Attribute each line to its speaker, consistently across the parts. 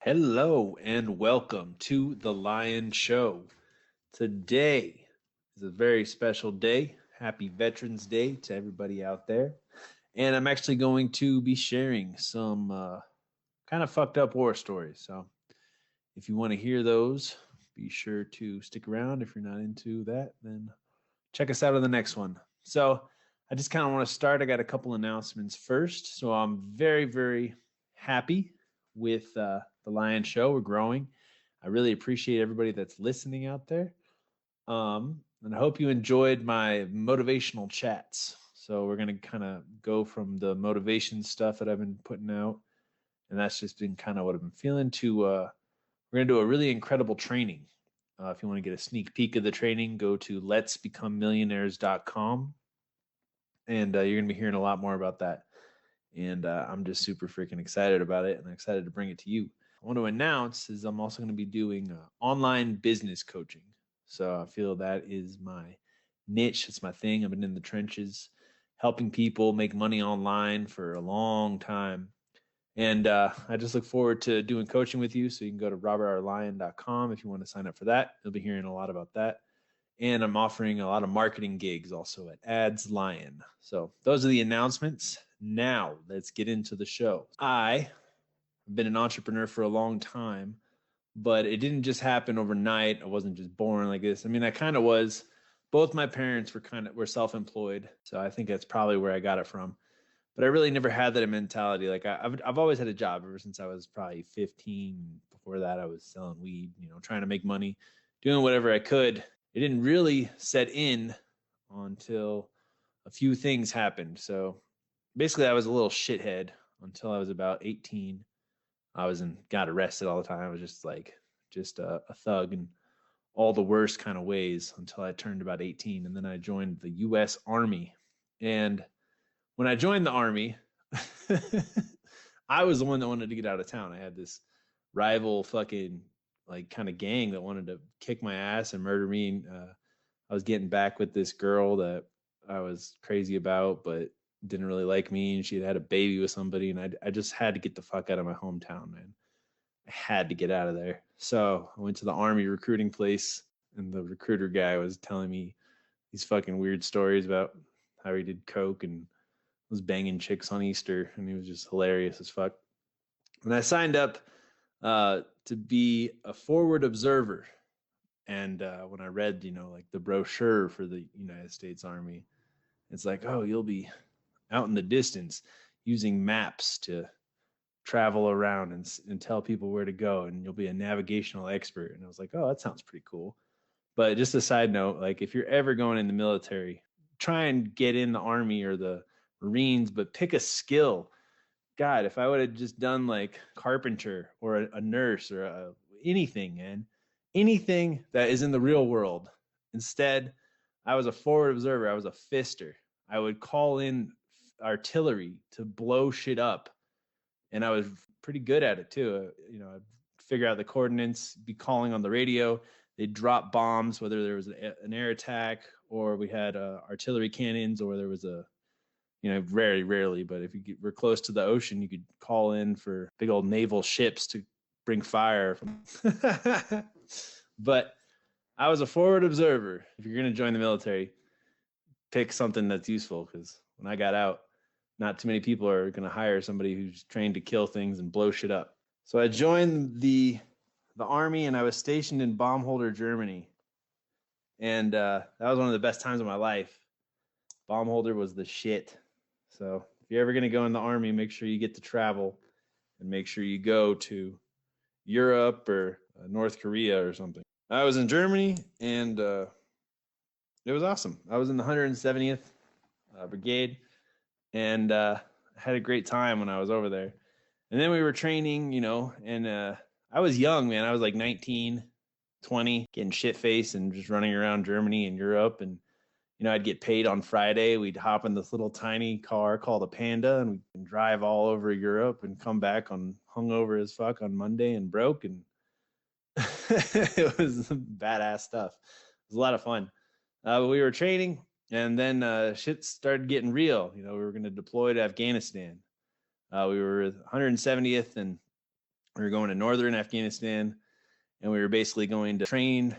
Speaker 1: Hello and welcome to the Lion Show. Today is a very special day. Happy Veterans Day to everybody out there. And I'm actually going to be sharing some kind of fucked up war stories. So if you want to hear those, be sure to stick around. If you're not into that, then check us out on the next one. So I just kind of want to start. I got a couple announcements first. So I'm very, very happy with the Lion Show. We're growing. I really appreciate everybody that's listening out there. And I hope you enjoyed my motivational chats. So we're going to kind of go from the motivation stuff that I've been putting out, and that's just been kind of what I've been feeling, to we're going to do a really incredible training. If you want to get a sneak peek of the training, go to letsbecomemillionaires.com, and you're going to be hearing a lot more about that. And I'm just super freaking excited about it, and I'm excited to bring it to you. I want to announce is I'm also going to be doing online business coaching. So I feel that is my niche. It's my thing. I've been in the trenches helping people make money online for a long time. And I just look forward to doing coaching with you. So you can go to robertrlion.com if you want to sign up for that. You'll be hearing a lot about that. And I'm offering a lot of marketing gigs also at Ads Lion. So those are the announcements. Now let's get into the show. I've been an entrepreneur for a long time, but it didn't just happen overnight. I wasn't just born like this. I mean, I kind of was. Both my parents were self-employed, so I think that's probably where I got it from. But I really never had that mentality. Like I've always had a job ever since I was probably 15. Before that, I was selling weed, trying to make money, doing whatever I could. It didn't really set in until a few things happened. So basically, I was a little shithead until I was about 18. Got arrested all the time. I was just a thug in all the worst kind of ways until I turned about 18. And then I joined the US Army. And when I joined the Army, I was the one that wanted to get out of town. I had this rival fucking like kind of gang that wanted to kick my ass and murder me. And, I was getting back with this girl that I was crazy about, but didn't really like me. And she had a baby with somebody. And I just had to get the fuck out of my hometown, man. I had to get out of there. So I went to the Army recruiting place, and the recruiter guy was telling me these fucking weird stories about how he did coke and was banging chicks on Easter, and he was just hilarious as fuck. And I signed up to be a forward observer. And when I read, like the brochure for the United States Army, it's like, oh, you'll be out in the distance using maps to travel around and tell people where to go, and you'll be a navigational expert. And I was like, oh, that sounds pretty cool. But just a side note, like if you're ever going in the military, try and get in the Army or the Marines, but pick a skill. God, if I would have just done like carpenter or a nurse or anything, and anything that is in the real world. Instead, I was a forward observer. I was a fister. I would call in artillery to blow shit up, and I was pretty good at it too. I'd figure out the coordinates, be calling on the radio. They'd drop bombs, whether there was an air attack or we had artillery cannons, or there was very rarely, but if were close to the ocean, you could call in for big old naval ships to bring fire. But I was a forward observer. If you're going to join the military, pick something that's useful, because when I got out, not too many people are going to hire somebody who's trained to kill things and blow shit up. So I joined the Army, and I was stationed in Baumholder, Germany. And that was one of the best times of my life. Baumholder was the shit. So if you're ever going to go in the Army, make sure you get to travel, and make sure you go to Europe or North Korea or something. I was in Germany, and it was awesome. I was in the 170th Brigade, and had a great time when I was over there. And then we were training, and I was young, man. I was like 19, 20, getting shit faced and just running around Germany and Europe. And I'd get paid on Friday. We'd hop in this little tiny car called a Panda, and we'd drive all over Europe and come back on hungover as fuck on Monday and broke. And it was badass stuff. It was a lot of fun. But we were training, and then shit started getting real. We were going to deploy to Afghanistan. We were 170th, and We were going to northern Afghanistan, and we were basically going to train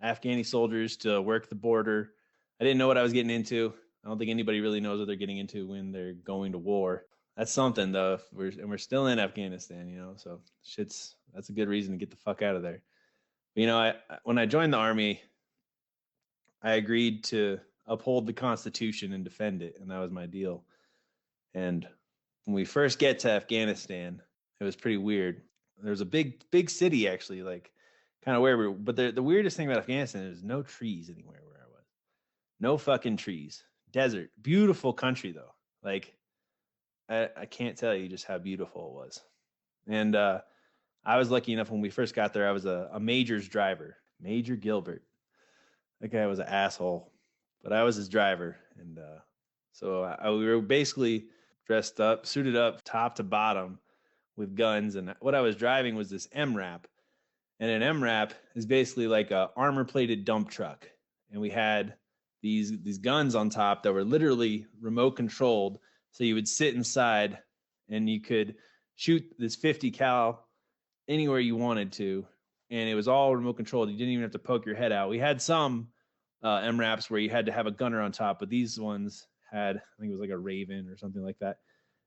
Speaker 1: Afghani soldiers to work the border. I didn't know what I was getting into. I don't think anybody really knows what they're getting into when they're going to war. That's something though. We're still in Afghanistan, so that's a good reason to get the fuck out of there. When I joined the army, I agreed to uphold the Constitution and defend it, and that was my deal. And when we first get to Afghanistan, it was pretty weird. There was a big city actually, like kind of where we were. But the weirdest thing about Afghanistan is no trees anywhere where I was. No fucking trees. Desert. Beautiful country though. Like I can't tell you just how beautiful it was. And I was lucky enough when we first got there. I was a major's driver, Major Gilbert. That guy was an asshole, but I was his driver, and we were basically dressed up, suited up, top to bottom, with guns. And what I was driving was this MRAP, and an MRAP is basically like a armor-plated dump truck, and we had these guns on top that were literally remote controlled. So you would sit inside, and you could shoot this 50 cal anywhere you wanted to, and it was all remote controlled. You didn't even have to poke your head out. We had some MRAPs where you had to have a gunner on top, but these ones had, I think it was like a Raven or something like that,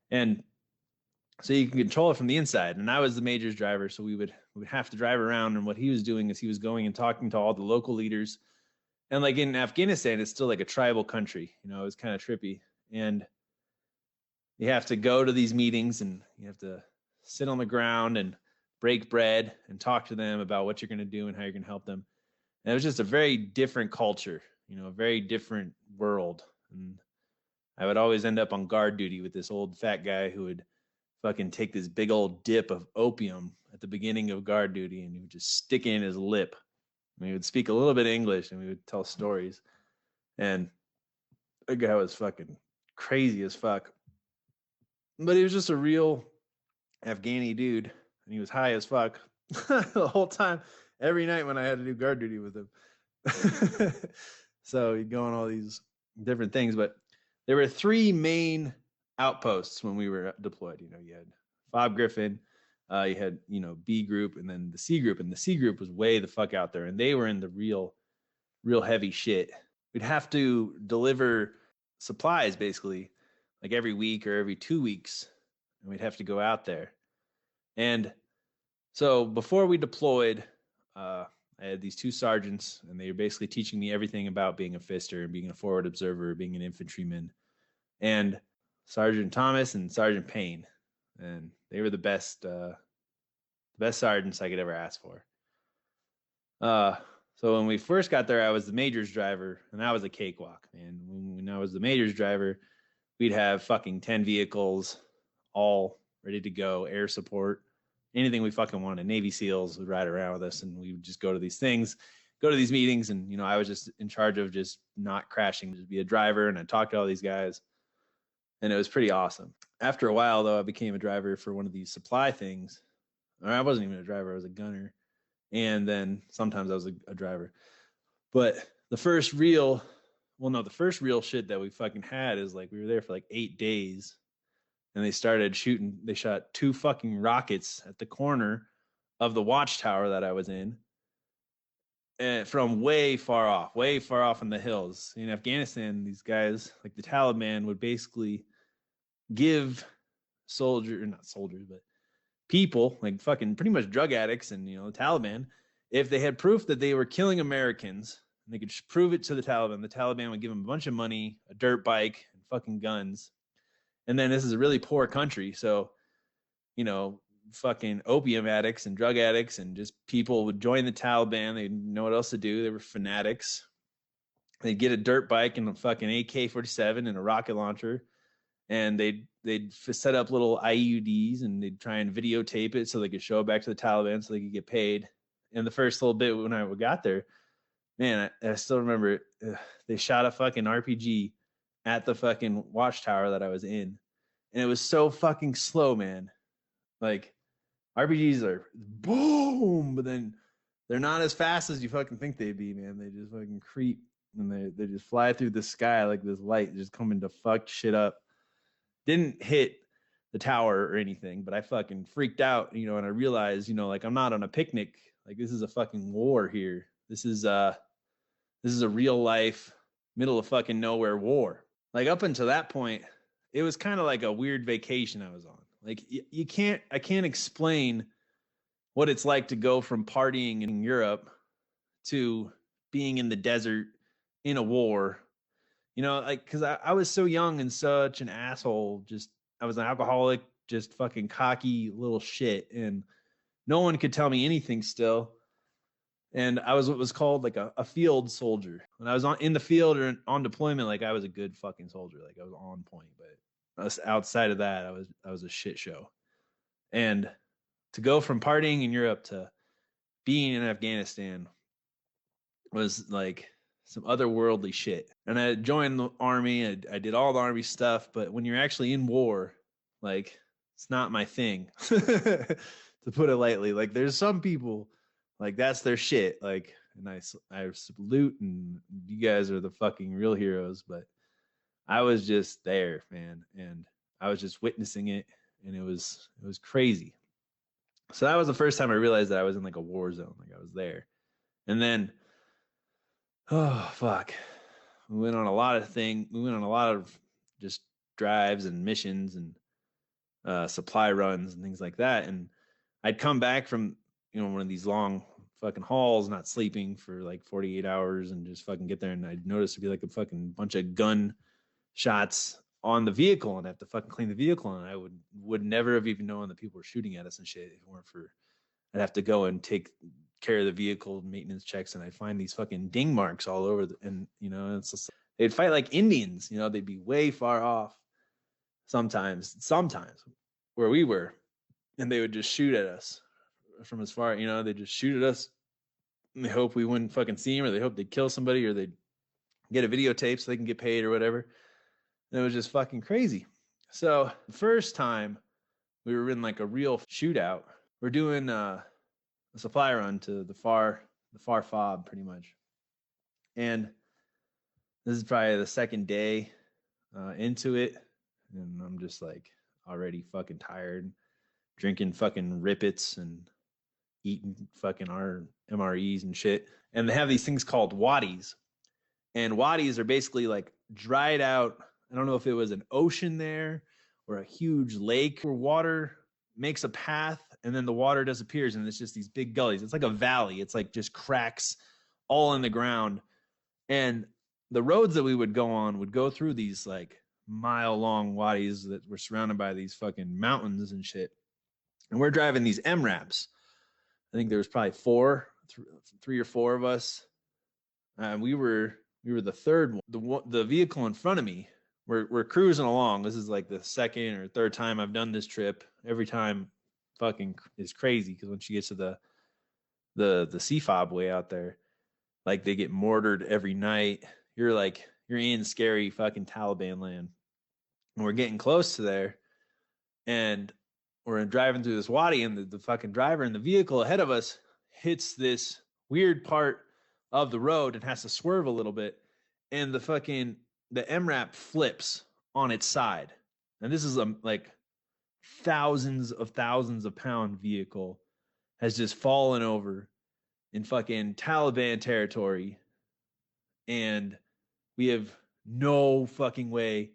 Speaker 1: and so you can control it from the inside. And I was the major's driver, so we would have to drive around. And what he was doing is he was going and talking to all the local leaders. And like in Afghanistan, it's still like a tribal country. It was kind of trippy, and you have to go to these meetings, and you have to sit on the ground and break bread and talk to them about what you're going to do and how you're going to help them. And it was just a very different culture, a very different world. And I would always end up on guard duty with this old fat guy who would fucking take this big old dip of opium at the beginning of guard duty, and he would just stick it in his lip. And he would speak a little bit of English, and we would tell stories. And the guy was fucking crazy as fuck. But he was just a real Afghani dude, and he was high as fuck the whole time, every night when I had to do guard duty with him. So he'd go on all these different things, but there were three main outposts when we were deployed. You had Fob Griffin, you had B group, and then the C group, and the C group was way the fuck out there, and they were in the real heavy shit. We'd have to deliver supplies basically like every week or every 2 weeks, and we'd have to go out there. And so before we deployed, I had these two sergeants, and they were basically teaching me everything about being a fister and being a forward observer, being an infantryman. And Sergeant Thomas and Sergeant Payne, and they were the best sergeants I could ever ask for. So when we first got there, I was the major's driver, and that was a cakewalk, man. When I was the major's driver, we'd have fucking 10 vehicles, all ready to go, air support, anything we fucking wanted. Navy SEALs would ride around with us, and we would just go to these things, go to these meetings, and I was just in charge of just not crashing, just be a driver, and I'd talk to all these guys, and it was pretty awesome. After a while, though, I became a driver for one of these supply things. Or I wasn't even a driver; I was a gunner, and then sometimes I was a driver. But the first real shit that we fucking had is like we were there for like 8 days, and they started shooting. They shot 2 fucking rockets at the corner of the watchtower that I was in, and from way far off in the hills. In Afghanistan, these guys, like the Taliban, would basically give not soldiers, but people, like fucking pretty much drug addicts and, the Taliban, if they had proof that they were killing Americans, and they could prove it to the Taliban would give them a bunch of money, a dirt bike, and fucking guns. And then this is a really poor country, so, fucking opium addicts and drug addicts and just people would join the Taliban. They didn't know what else to do. They were fanatics. They'd get a dirt bike and a fucking AK-47 and a rocket launcher, and they'd set up little IUDs, and they'd try and videotape it so they could show it back to the Taliban so they could get paid. And the first little bit when I got there, man, I still remember they shot a fucking RPG at the fucking watchtower that I was in, and it was so fucking slow, man. Like RPGs are boom, but then they're not as fast as you fucking think they'd be, man. They just fucking creep, and they just fly through the sky like this light just coming to fuck shit up. Didn't hit the tower or anything, but I fucking freaked out, you know, and I realized, you know, like I'm not on a picnic. Like this is a fucking war here. This is a real life middle of fucking nowhere war. Like up until that point, it was kind of like a weird vacation I was on. Like I can't explain what it's like to go from partying in Europe to being in the desert in a war. You know, like because I was so young and such an asshole. Just I was an alcoholic, just fucking cocky little shit, and no one could tell me anything still. And I was what was called like a field soldier. When I was in the field or on deployment, like I was a good fucking soldier. Like I was on point. But outside of that, I was a shit show. And to go from partying in Europe to being in Afghanistan was like some otherworldly shit. And I joined the army. I did all the army stuff. But when you're actually in war, like it's not my thing, to put it lightly. Like there's some people like that's their shit. Like, and I salute, and you guys are the fucking real heroes. But I was just there, man, and I was just witnessing it, and it was crazy. So that was the first time I realized that I was in like a war zone, like I was there. And then, oh fuck, we went on a lot of things. We went on a lot of just drives and missions and supply runs and things like that. And I'd come back from one of these long fucking hauls, not sleeping for like 48 hours, and just fucking get there, and I'd notice it'd be like a fucking bunch of gun shots on the vehicle, and I have to fucking clean the vehicle, and I would never have even known that people were shooting at us and shit if it weren't for I'd have to go and take care of the vehicle maintenance checks, and I'd find these fucking ding marks all over and it's just they'd fight like Indians, they'd be way far off sometimes where we were, and they would just shoot at us from as far, they just shoot at us, and they hope we wouldn't fucking see them, or they hope they'd kill somebody, or they'd get a videotape so they can get paid or whatever. And it was just fucking crazy. So the first time we were in like a real shootout, we're doing a supply run to the far fob pretty much. And this is probably the second day into it. And I'm just like already fucking tired, drinking fucking Rippets and eating fucking our MREs and shit. And they have these things called wadis. And wadis are basically like dried out. I don't know if it was an ocean there or a huge lake where water makes a path and then the water disappears and it's just these big gullies. It's like a valley. It's like just cracks all in the ground. And the roads that we would go on would go through these like mile-long wadis that were surrounded by these fucking mountains and shit. And we're driving these MRAPs. I think there was probably three or four of us. We were the third one. The vehicle in front of me, we're cruising along. This is like the second or third time I've done this trip. Every time fucking is crazy because once you get to the CFOB way out there, like they get mortared every night. You're in scary fucking Taliban land. And we're getting close to there, and we're driving through this wadi, and the fucking driver in the vehicle ahead of us hits this weird part of the road and has to swerve a little bit, and the MRAP flips on its side. And this is a like thousands of pound vehicle has just fallen over in fucking Taliban territory, and we have no fucking way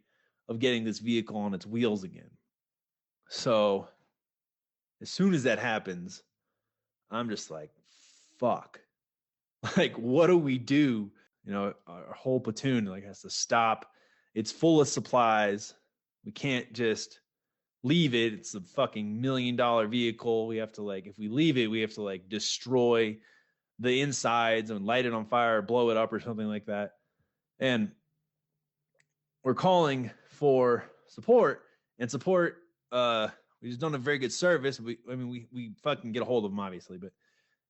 Speaker 1: of getting this vehicle on its wheels again. So as soon as that happens, I'm just like, fuck. Like, what do we do? Our whole platoon like has to stop. It's full of supplies. We can't just leave it. It's a fucking $1 million vehicle. We have to if we leave it, we have to destroy the insides and light it on fire, or blow it up or something like that. And we're calling for support, and support, we just don't have very good service. We fucking get a hold of them, obviously, but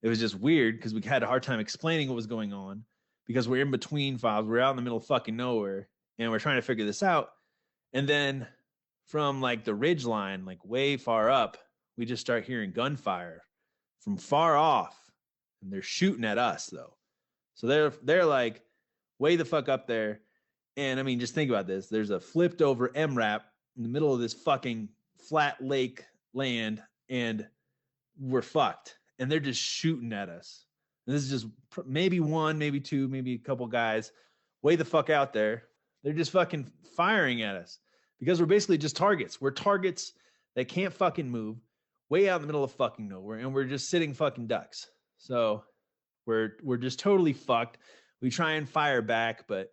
Speaker 1: it was just weird because we had a hard time explaining what was going on because we're in between files. We're out in the middle of fucking nowhere, and we're trying to figure this out. And then from the ridge line, way far up, we just start hearing gunfire from far off, and they're shooting at us though. So they're like way the fuck up there. And just think about this. There's a flipped over MRAP in the middle of this fucking flat lake land, and we're fucked. And they're just shooting at us. And this is just maybe one, maybe two, maybe a couple guys way the fuck out there. They're just fucking firing at us because we're basically just targets. We're targets that can't fucking move way out in the middle of fucking nowhere, and we're just sitting fucking ducks. So we're just totally fucked. We try and fire back, but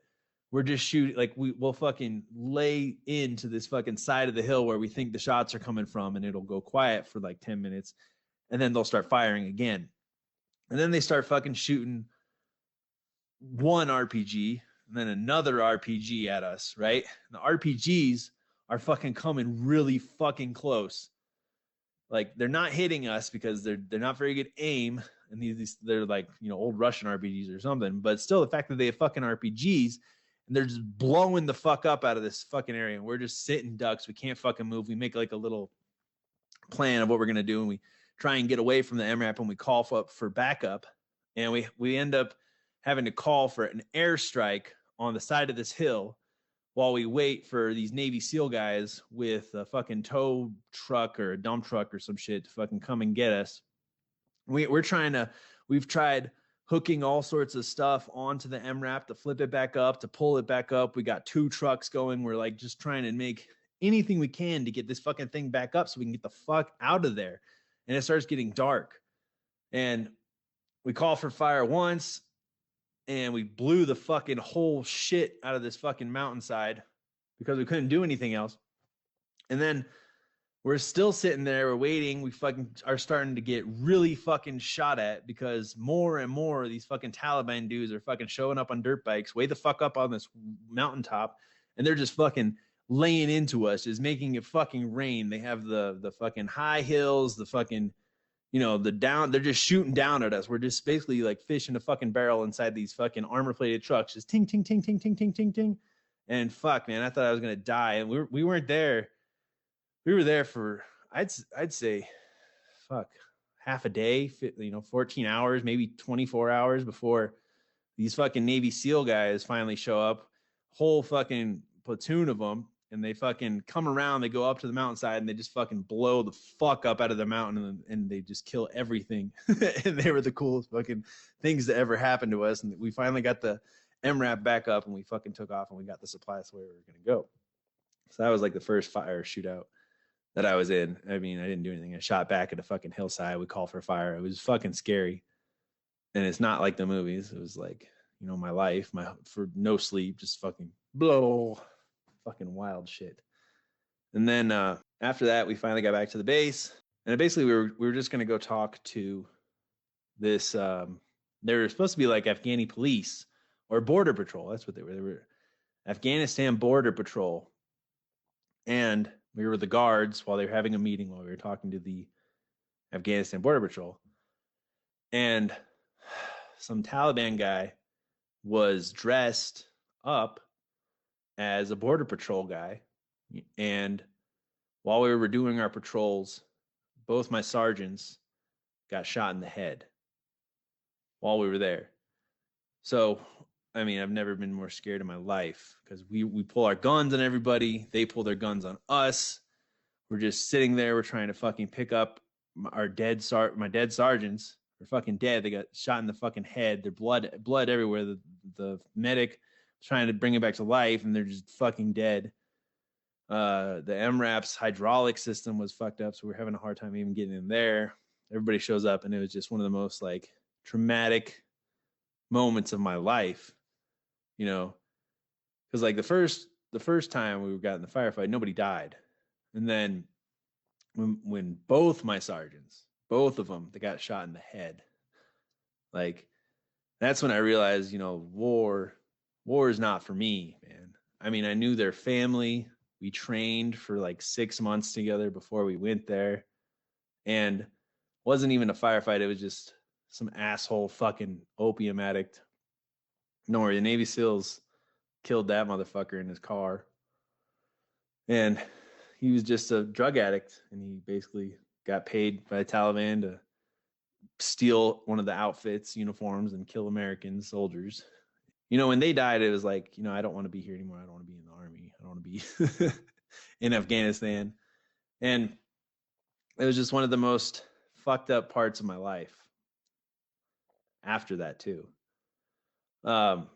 Speaker 1: we're just shooting. Like we'll fucking lay into this fucking side of the hill where we think the shots are coming from, and it'll go quiet for like 10 minutes, and then they'll start firing again. And then they start fucking shooting one RPG and then another RPG at us, right? And the RPGs are fucking coming really fucking close. Like they're not hitting us because they're not very good aim, and they're like, you know, old Russian RPGs or something. But still, the fact that they have fucking RPGs and they're just blowing the fuck up out of this fucking area, and we're just sitting ducks. We can't fucking move. We make like a little plan of what we're gonna do, and we try and get away from the MRAP, and we call for backup, and we end up having to call for an airstrike on the side of this hill while we wait for these Navy SEAL guys with a fucking tow truck or a dump truck or some shit to fucking come and get us. We've tried hooking all sorts of stuff onto the MRAP to flip it back up, to pull it back up. We got 2 trucks going. We're like just trying to make anything we can to get this fucking thing back up so we can get the fuck out of there. And it starts getting dark. And we call for fire once, and we blew the fucking whole shit out of this fucking mountainside because we couldn't do anything else. And then we're still sitting there, we're waiting. We fucking are starting to get really fucking shot at because more and more of these fucking Taliban dudes are fucking showing up on dirt bikes, way the fuck up on this mountaintop, and they're just fucking laying into us, just making it fucking rain. They have the fucking high hills, the fucking, you know, they're just shooting down at us. We're just basically like fish in a fucking barrel inside these fucking armor plated trucks, just ting, ting, ting, ting, ting, ting, ting, ting. And fuck, man, I thought I was going to die. And we weren't there. We were there for, I'd say, fuck, half a day, 14 hours, maybe 24 hours before these fucking Navy SEAL guys finally show up. Whole fucking platoon of them. And they fucking come around, they go up to the mountainside, and they just fucking blow the fuck up out of the mountain, and they just kill everything. And they were the coolest fucking things that ever happened to us. And we finally got the MRAP back up, and we fucking took off, and we got the supplies to where we were going to go. So that was like the first fire shootout that I was in. I mean, I didn't do anything. I shot back at a fucking hillside. We called for fire. It was fucking scary. And it's not like the movies. It was like, you know, my life, for no sleep, just fucking blow. Fucking wild shit. And then after that, we finally got back to the base, and basically we were just going to go talk to this. They were supposed to be like Afghani police or border patrol. That's what they were. They were Afghanistan border patrol, and we were the guards while they were having a meeting while we were talking to the Afghanistan border patrol. And some Taliban guy was dressed up as a border patrol guy. And while we were doing our patrols, both my sergeants got shot in the head while we were there. So, I mean, I've never been more scared in my life because we pull our guns on everybody. They pull their guns on us. We're just sitting there. We're trying to fucking pick up my dead sergeants. They're fucking dead. They got shot in the fucking head. Their blood everywhere. The medic trying to bring it back to life, and they're just fucking dead. The MRAP's hydraulic system was fucked up, so we're having a hard time even getting in there. Everybody shows up, and it was just one of the most like traumatic moments of my life, you know, because like the first time we got in the firefight, nobody died, and then when both my sergeants, both of them, they got shot in the head, like that's when I realized, you know, war is not for me, man. I mean, I knew their family. We trained for like 6 months together before we went there. And it wasn't even a firefight. It was just some asshole fucking opium addict. Don't worry, the Navy SEALs killed that motherfucker in his car. And he was just a drug addict. And he basically got paid by the Taliban to steal one of the outfits, uniforms, and kill American soldiers. You know, when they died, it was like, you know, I don't want to be here anymore. I don't want to be in the army. I don't want to be in Afghanistan. And it was just one of the most fucked up parts of my life after that too. Um,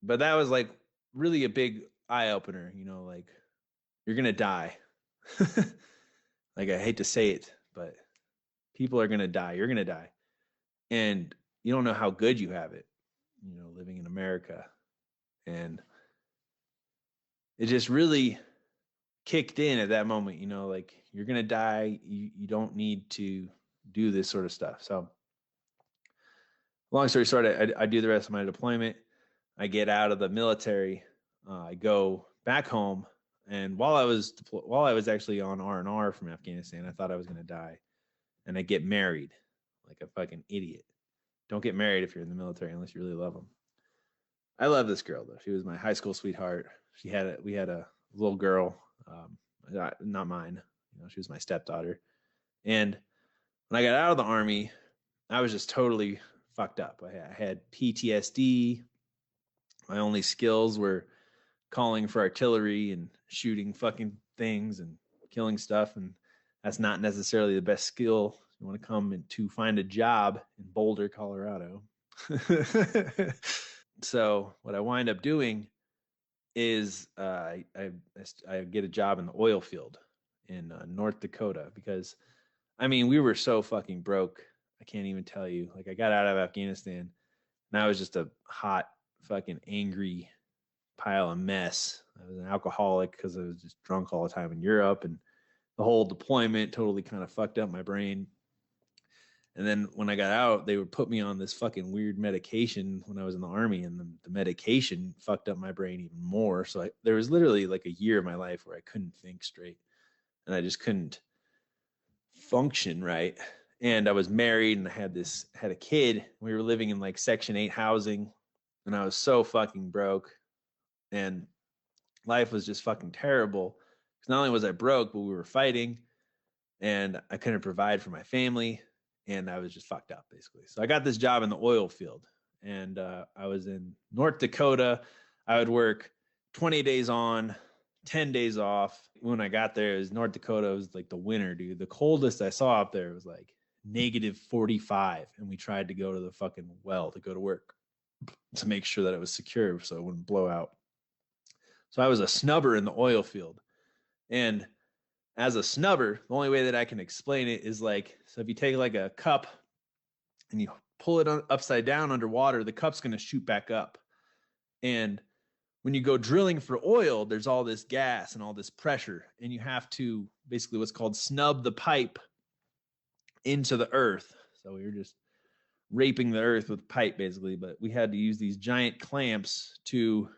Speaker 1: but that was like really a big eye opener, you know, like you're gonna die. Like I hate to say it, but people are gonna die. You're gonna die. And you don't know how good you have it, you know, living in America. And it just really kicked in at that moment, you know, like you're gonna die. You don't need to do this sort of stuff. So long story short, I do the rest of my deployment. I get out of the military. I go back home, and while I was actually on R&R from Afghanistan, I thought I was going to die, and I get married like a fucking idiot. Don't get married if you're in the military unless you really love them. I love this girl though. She was my high school sweetheart. We had a little girl, not mine. You know, she was my stepdaughter. And when I got out of the army, I was just totally fucked up. I had PTSD. My only skills were calling for artillery and shooting fucking things and killing stuff. And that's not necessarily the best skill. You want to come and to find a job in Boulder, Colorado. So what I wind up doing is I get a job in the oil field in North Dakota because I mean we were so fucking broke. I can't even tell you. Like I got out of Afghanistan and I was just a hot fucking angry pile of mess. I was an alcoholic because I was just drunk all the time in Europe, and the whole deployment totally kind of fucked up my brain. And then when I got out, they would put me on this fucking weird medication when I was in the army, and the medication fucked up my brain even more. So there was literally like a year of my life where I couldn't think straight, and I just couldn't function right. And I was married, and I had a kid. We were living in like Section 8 housing, and I was so fucking broke, and life was just fucking terrible. Because not only was I broke, but we were fighting, and I couldn't provide for my family, and I was just fucked up basically. So I got this job in the oil field, and I was in North Dakota. I would work 20 days on, 10 days off. When I got there, it was North Dakota. It was like the winter, dude. The coldest I saw up there was like negative 45, and we tried to go to the fucking well to go to work to make sure that it was secure so it wouldn't blow out. So I was a snubber in the oil field. And as a snubber, the only way that I can explain it is like, so if you take like a cup and you pull it upside down underwater, the cup's going to shoot back up. And when you go drilling for oil, there's all this gas and all this pressure, and you have to basically what's called snub the pipe into the earth. So we were just raping the earth with pipe basically, but we had to use these giant clamps to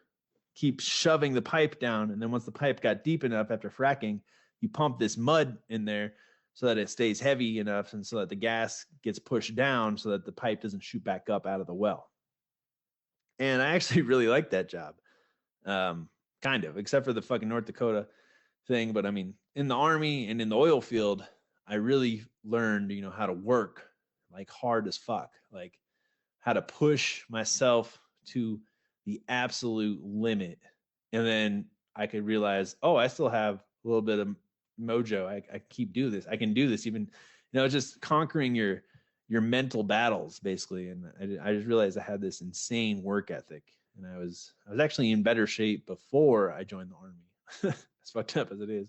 Speaker 1: keep shoving the pipe down. And then once the pipe got deep enough after fracking, you pump this mud in there so that it stays heavy enough and so that the gas gets pushed down so that the pipe doesn't shoot back up out of the well. And I actually really liked that job. Kind of, except for the fucking North Dakota thing. But I mean, in the army and in the oil field, I really learned, you know, how to work like hard as fuck, like how to push myself to the absolute limit. And then I could realize, oh, I still have a little bit of mojo. I keep do this. I can do this even, you know, just conquering your mental battles basically. And I just realized I had this insane work ethic, and I was actually in better shape before I joined the army. As fucked up as it is,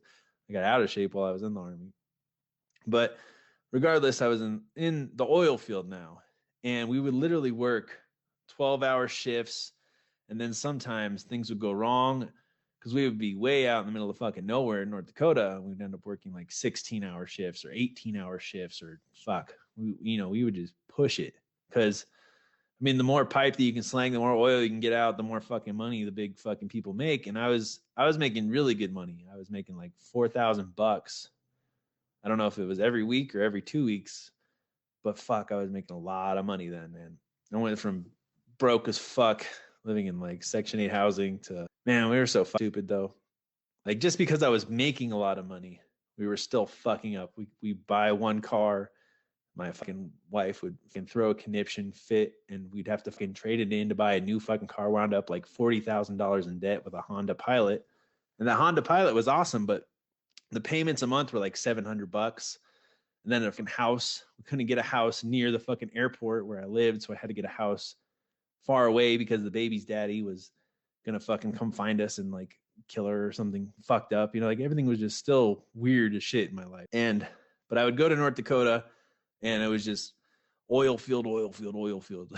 Speaker 1: I got out of shape while I was in the army. But regardless, I was in the oil field now, and we would literally work 12-hour shifts, and then sometimes things would go wrong because we would be way out in the middle of fucking nowhere in North Dakota, and we'd end up working like 16-hour shifts or 18-hour shifts, or fuck, we would just push it because I mean, the more pipe that you can slang, the more oil you can get out, the more fucking money the big fucking people make. And I was making really good money. I was making like $4,000. I don't know if it was every week or every 2 weeks, but fuck, I was making a lot of money then, man. I went from broke as fuck, living in like Section 8 housing, to, man, we were so stupid though. Like just because I was making a lot of money, we were still fucking up. We buy one car, my fucking wife would fucking throw a conniption fit, and we'd have to fucking trade it in to buy a new fucking car. Wound up like $40,000 in debt with a Honda Pilot, and that Honda Pilot was awesome, but The payments a month were like $700. And then a fucking house. We couldn't get a house near the fucking airport where I lived, so I had to get a house far away because the baby's daddy was gonna fucking come find us and like kill her or something fucked up. You know, like everything was just still weird as shit in my life. But I would go to North Dakota and it was just oil field, oil field, oil field.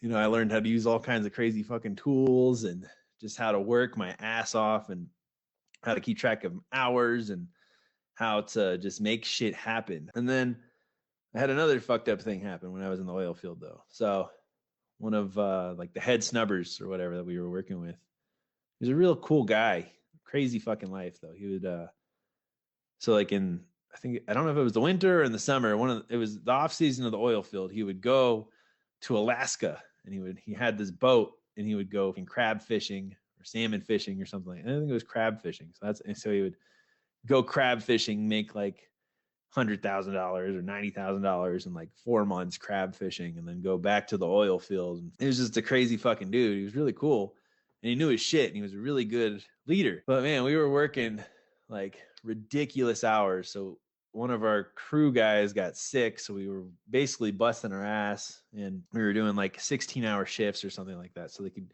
Speaker 1: You know, I learned how to use all kinds of crazy fucking tools and just how to work my ass off and how to keep track of hours and how to just make shit happen. And then I had another fucked up thing happen when I was in the oil field though. So one of like the head snubbers or whatever that we were working with, he was a real cool guy. Crazy fucking life though. He would so like in I think I don't know if it was the winter or in the summer, it was the off season of the oil field. He would go to Alaska and he had this boat and he would go crab fishing or salmon fishing or something. I think it was crab fishing. So he would go crab fishing, make like $100,000 or $90,000 in like 4 months crab fishing, and then go back to the oil field. And he was just a crazy fucking dude. He was really cool, and he knew his shit, and he was a really good leader. But man, we were working like ridiculous hours. So one of our crew guys got sick, so we were basically busting our ass, and we were doing like 16-hour shifts or something like that, so they could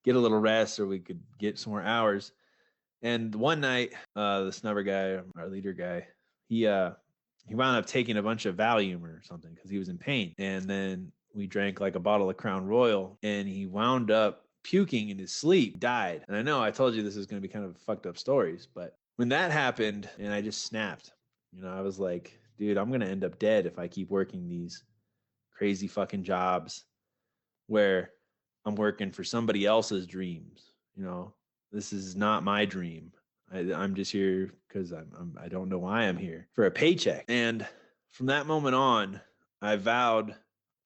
Speaker 1: get a little rest or we could get some more hours. And one night, the snubber guy, our leader guy, he wound up taking a bunch of Valium or something because he was in pain. And then we drank like a bottle of Crown Royal, and he wound up puking in his sleep, died. And I know I told you this is going to be kind of fucked up stories, but when that happened, and I just snapped, you know, I was like, dude, I'm going to end up dead if I keep working these crazy fucking jobs where I'm working for somebody else's dreams. You know, this is not my dream. I'm just here because I don't know why I'm here for a paycheck. And from that moment on, I vowed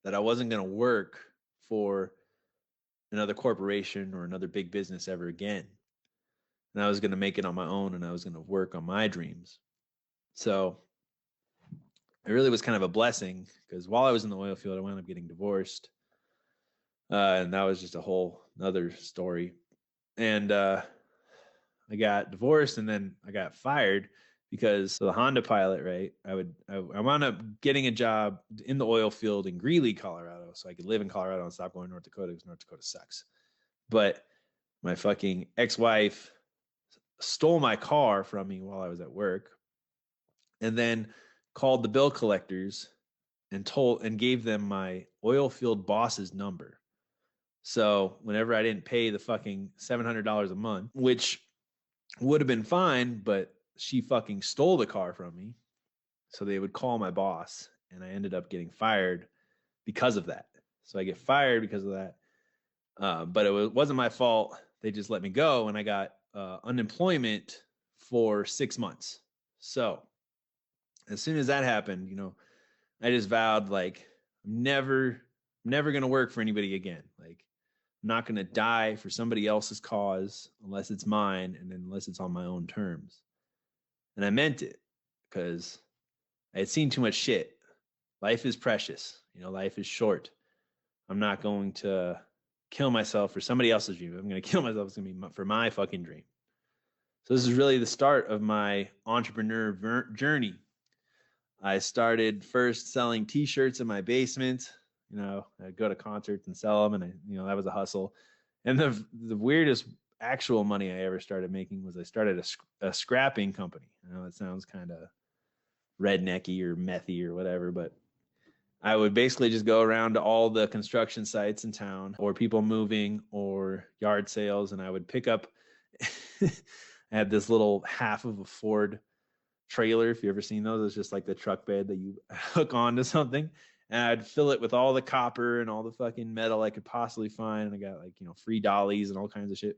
Speaker 1: that I wasn't going to work for another corporation or another big business ever again. And I was going to make it on my own, and I was going to work on my dreams. So it really was kind of a blessing because while I was in the oil field, I wound up getting divorced. And that was just a whole other story. And I got divorced, and then I got fired because the Honda pilot, right? I wound up getting a job in the oil field in Greeley, Colorado, so I could live in Colorado and stop going to North Dakota because North Dakota sucks. But my fucking ex-wife stole my car from me while I was at work, and then called the bill collectors and gave them my oil field boss's number. So whenever I didn't pay the fucking $700 a month, which would have been fine, but she fucking stole the car from me. So they would call my boss, and I ended up getting fired because of that. So I get fired because of that. But it wasn't my fault. They just let me go, and I got unemployment for 6 months. So as soon as that happened, you know, I just vowed like I'm never going to work for anybody again. Like I'm not going to die for somebody else's cause unless it's mine and unless it's on my own terms. And I meant it because I had seen too much shit. Life is precious. You know, life is short. I'm not going to kill myself for somebody else's dream. I'm going to kill myself. It's going to be for my fucking dream. So this is really the start of my entrepreneur journey. I started first selling t-shirts in my basement. You know, I'd go to concerts and sell them, and that was a hustle. And the weirdest actual money I ever started making was I started a scrapping company. I know it sounds kind of rednecky or methy or whatever, but I would basically just go around to all the construction sites in town or people moving or yard sales, and I would pick up I had this little half of a Ford trailer, if you ever seen those. It's just like the truck bed that you hook onto something, and I'd fill it with all the copper and all the fucking metal I could possibly find, and I got like free dollies and all kinds of shit.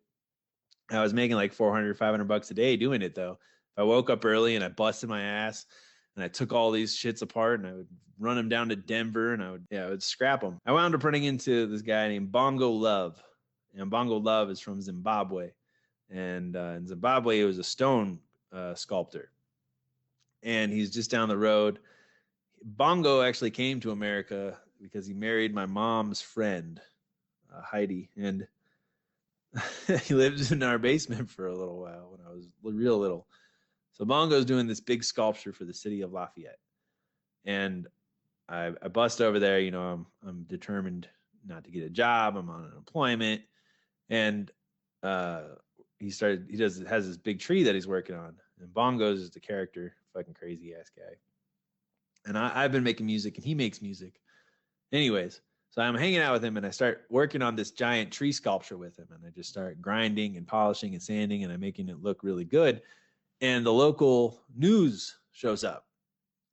Speaker 1: And I was making like 400 $500 a day doing it though. If I woke up early and I busted my ass and I took all these shits apart and I would run them down to Denver and I would scrap them. I wound up running into this guy named Bongo Love, and Bongo Love is from Zimbabwe, and in Zimbabwe he was a stone sculptor, and he's just down the road. Bongo actually came to America because he married my mom's friend, Heidi, and he lived in our basement for a little while when I was real little. So Bongo's doing this big sculpture for the city of Lafayette. And I bust over there. I'm determined not to get a job. I'm on unemployment. And he has this big tree that he's working on. And Bongo's is the character, fucking crazy ass guy. And I've been making music and he makes music. Anyways, so I'm hanging out with him and I start working on this giant tree sculpture with him. And I just start grinding and polishing and sanding and I'm making it look really good. And the local news shows up.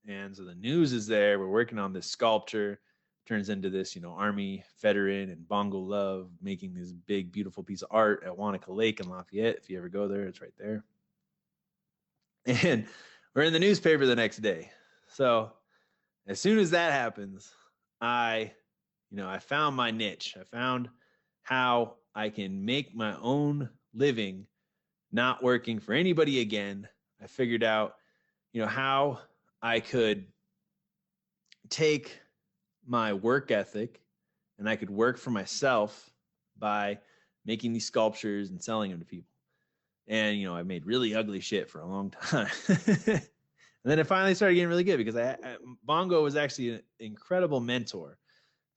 Speaker 1: And so the news is there. We're working on this sculpture. Turns into this, Army veteran and Bongo Love making this big, beautiful piece of art at Wanaka Lake in Lafayette. If you ever go there, it's right there. And we're in the newspaper the next day. So as soon as that happens, I found my niche. I found how I can make my own living, not working for anybody again. I figured out, how I could take my work ethic and I could work for myself by making these sculptures and selling them to people. And, I made really ugly shit for a long time. And then it finally started getting really good because Bongo was actually an incredible mentor.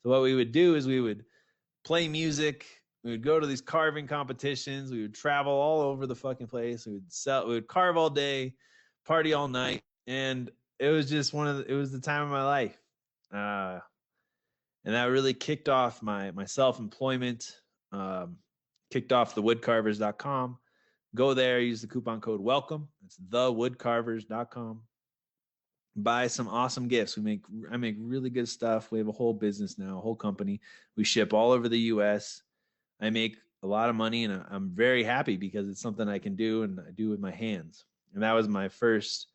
Speaker 1: So what we would do is we would play music. We would go to these carving competitions. We would travel all over the fucking place. We would carve all day, party all night. And it was just it was the time of my life. And that really kicked off my self-employment, kicked off thewoodcarvers.com. Go there, use the coupon code WELCOME. It's thewoodcarvers.com. Buy some awesome gifts. I make really good stuff. We have a whole business now, a whole company. We ship all over the US. I make a lot of money and I'm very happy because it's something I can do and I do with my hands. And that was my first,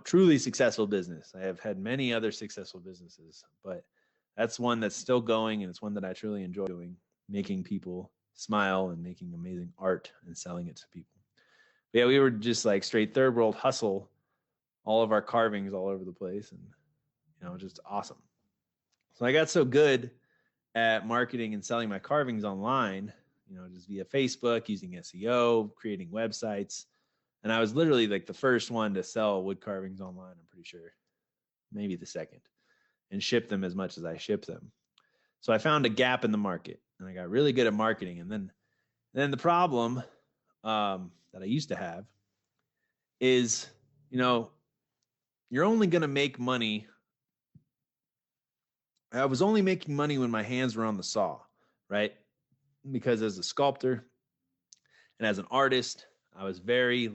Speaker 1: truly successful business. I have had many other successful businesses, but that's one that's still going and it's one that I truly enjoy doing, making people smile and making amazing art and selling it to people. But yeah, we were just like straight third world hustle, all of our carvings all over the place and, just awesome. So I got so good at marketing and selling my carvings online, just via Facebook, using SEO, creating websites. And I was literally like the first one to sell wood carvings online, I'm pretty sure. Maybe the second. And ship them as much as I ship them. So I found a gap in the market and I got really good at marketing. And then the problem that I used to have is, you're only going to make money. I was only making money when my hands were on the saw, right? Because as a sculptor and as an artist, I was very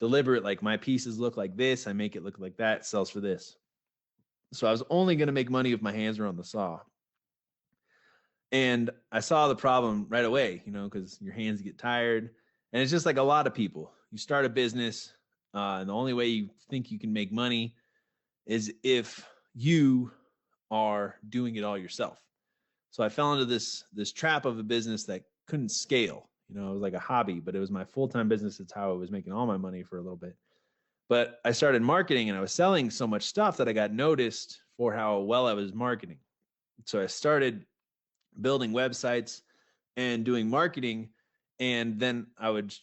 Speaker 1: deliberate. Like my pieces look like this. I make it look like that. It sells for this. So I was only going to make money if my hands were on the saw. And I saw the problem right away, because your hands get tired. And it's just like a lot of people. You start a business, and the only way you think you can make money is if you are doing it all yourself. So I fell into this trap of a business that couldn't scale. It was like a hobby, but it was my full-time business. It's how I was making all my money for a little bit. But I started marketing and I was selling so much stuff that I got noticed for how well I was marketing. So I started building websites and doing marketing. And then I would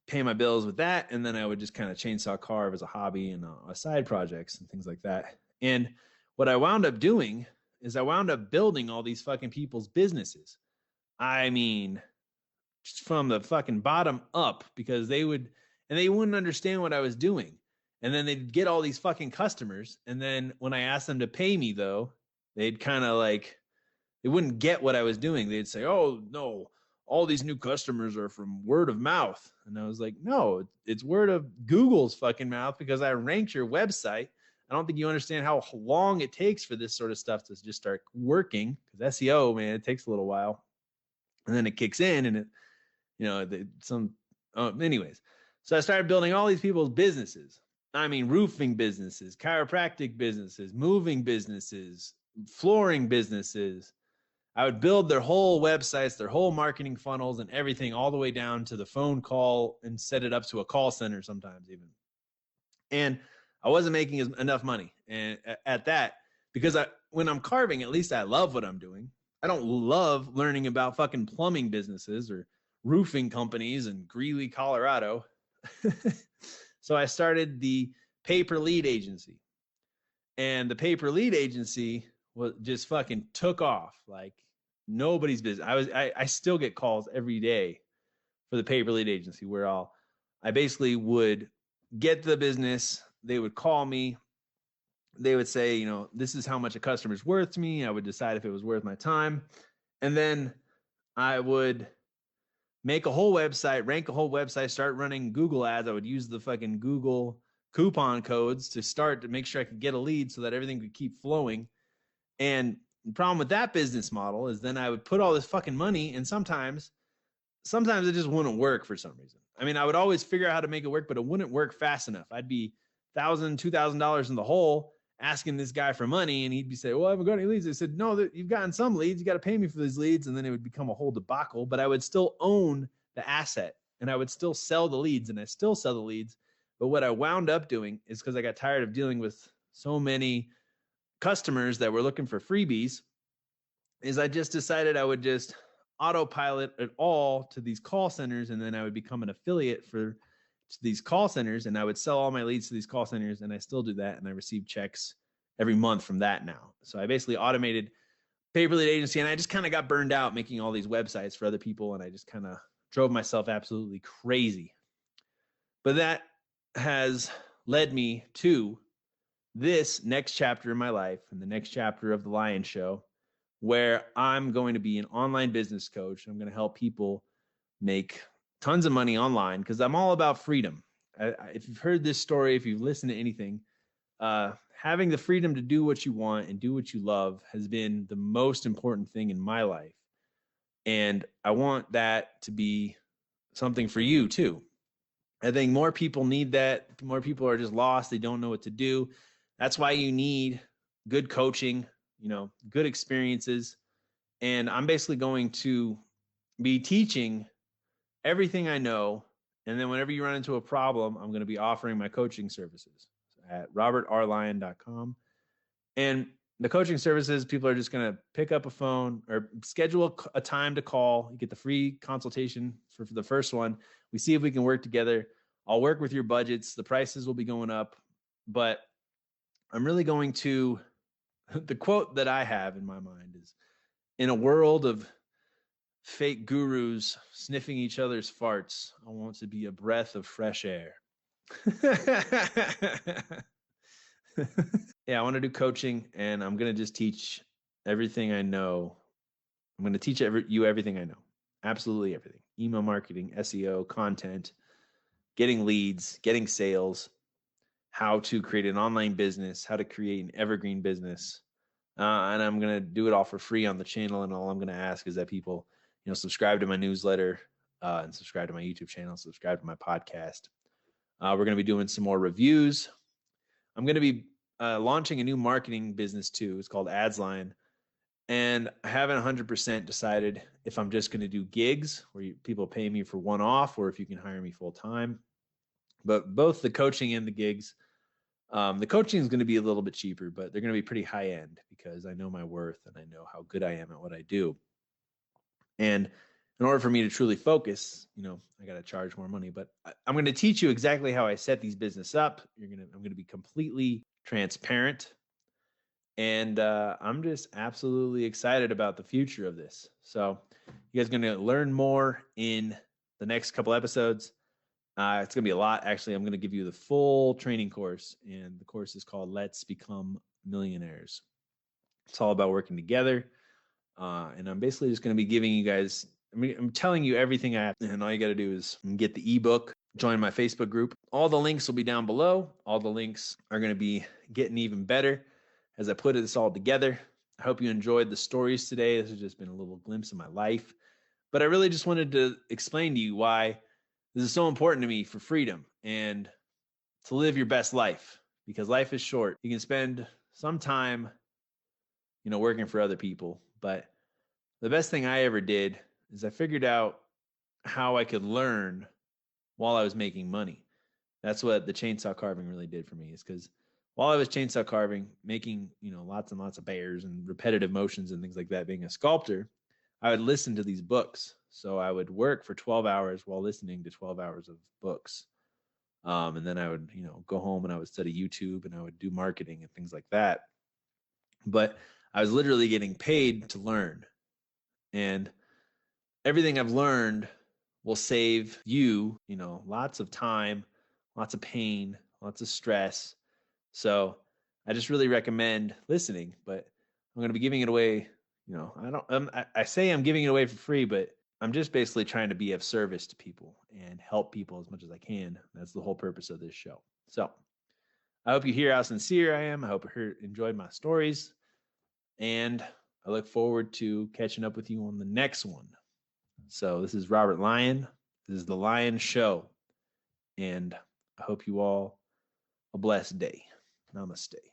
Speaker 1: pay my bills with that. And then I would just kind of chainsaw carve as a hobby and side projects and things like that. And what I wound up doing is I wound up building all these fucking people's businesses. I mean, just from the fucking bottom up, because they wouldn't understand what I was doing. And then they'd get all these fucking customers. And then when I asked them to pay me, though, they'd kind of they wouldn't get what I was doing. They'd say, oh, no, all these new customers are from word of mouth. And I was like, no, it's word of Google's fucking mouth because I ranked your website. I don't think you understand how long it takes for this sort of stuff to just start working. Because SEO, man, it takes a little while. And then it kicks in and anyways. So I started building all these people's businesses. I mean, roofing businesses, chiropractic businesses, moving businesses, flooring businesses. I would build their whole websites, their whole marketing funnels and everything all the way down to the phone call and set it up to a call center sometimes even. And I wasn't making enough money at that because when I'm carving, at least I love what I'm doing. I don't love learning about fucking plumbing businesses or roofing companies in Greeley, Colorado. So I started the pay-per-lead agency. And the pay-per-lead agency was just fucking took off like nobody's business. I still get calls every day for the pay-per-lead agency where I basically would get the business. They would call me. They would say, this is how much a customer's worth to me. I would decide if it was worth my time. And then I would make a whole website, rank a whole website, start running Google ads. I would use the fucking Google coupon codes to make sure I could get a lead so that everything could keep flowing. And the problem with that business model is then I would put all this fucking money, and sometimes it just wouldn't work for some reason. I mean, I would always figure out how to make it work, but it wouldn't work fast enough. I'd be $1,000, $2,000 in the hole asking this guy for money, and he'd be saying, well, I haven't got any leads. I said, no, you've gotten some leads. You got to pay me for these leads. And then it would become a whole debacle, but I would still own the asset and I would still sell the leads, and I still sell the leads. But what I wound up doing is, because I got tired of dealing with so many customers that were looking for freebies, is I just decided I would just autopilot it all to these call centers, and then I would become an affiliate for these call centers, and I would sell all my leads to these call centers, and I still do that, and I receive checks every month from that now. So I basically automated pay-per-lead agency, and I just kind of got burned out making all these websites for other people, and I just kind of drove myself absolutely crazy. But that has led me to this next chapter in my life, and the next chapter of the Lion Show, where I'm going to be an online business coach. I'm going to help people make tons of money online because I'm all about freedom. If you've heard this story, if you've listened to anything, having the freedom to do what you want and do what you love has been the most important thing in my life. And I want that to be something for you too. I think more people need that. More people are just lost. They don't know what to do. That's why you need good coaching, good experiences. And I'm basically going to be teaching everything I know. And then whenever you run into a problem, I'm going to be offering my coaching services at robertrlyon.com. And the coaching services, people are just going to pick up a phone or schedule a time to call. You get the free consultation for the first one. We see if we can work together. I'll work with your budgets. The prices will be going up, but I'm really going to, the quote that I have in my mind is, in a world of fake gurus sniffing each other's farts, I want to be a breath of fresh air. Yeah, I want to do coaching, and I'm going to just teach everything I know. I'm going to teach you everything I know. Absolutely everything. Email marketing, SEO, content, getting leads, getting sales, how to create an online business, how to create an evergreen business. And I'm going to do it all for free on the channel. And all I'm going to ask is that people, subscribe to my newsletter and subscribe to my YouTube channel, subscribe to my podcast. We're going to be doing some more reviews. I'm going to be launching a new marketing business too. It's called AdsLine. And I haven't 100% decided if I'm just going to do gigs where people pay me for one-off, or if you can hire me full-time. But both the coaching and the gigs, the coaching is going to be a little bit cheaper, but they're going to be pretty high end because I know my worth and I know how good I am at what I do. And in order for me to truly focus, I got to charge more money. But I'm going to teach you exactly how I set these business up. I'm going to be completely transparent. And I'm just absolutely excited about the future of this. So you guys are going to learn more in the next couple episodes. It's going to be a lot. Actually, I'm going to give you the full training course, and the course is called Let's Become Millionaires. It's all about working together. And I'm basically just going to be giving you guys, I'm telling you everything I have, and all you got to do is get the ebook, join my Facebook group. All the links will be down below. All the links are going to be getting even better as I put this all together. I hope you enjoyed the stories today. This has just been a little glimpse of my life, but I really just wanted to explain to you why this is so important to me for freedom and to live your best life, because life is short. You can spend some time, working for other people, but the best thing I ever did is I figured out how I could learn while I was making money. That's what the chainsaw carving really did for me, is because while I was chainsaw carving, making, lots and lots of bears and repetitive motions and things like that, being a sculptor, I would listen to these books. So I would work for 12 hours while listening to 12 hours of books. And then I would, go home and I would study YouTube and I would do marketing and things like that. But I was literally getting paid to learn. And everything I've learned will save you, lots of time, lots of pain, lots of stress. So I just really recommend listening, but I'm going to be giving it away. I don't, I say I'm giving it away for free, but I'm just basically trying to be of service to people and help people as much as I can. That's the whole purpose of this show. So I hope you hear how sincere I am. I hope you enjoyed my stories. And I look forward to catching up with you on the next one. So this is Robert Lyon. This is the Lion Show. And I hope you all a blessed day. Namaste.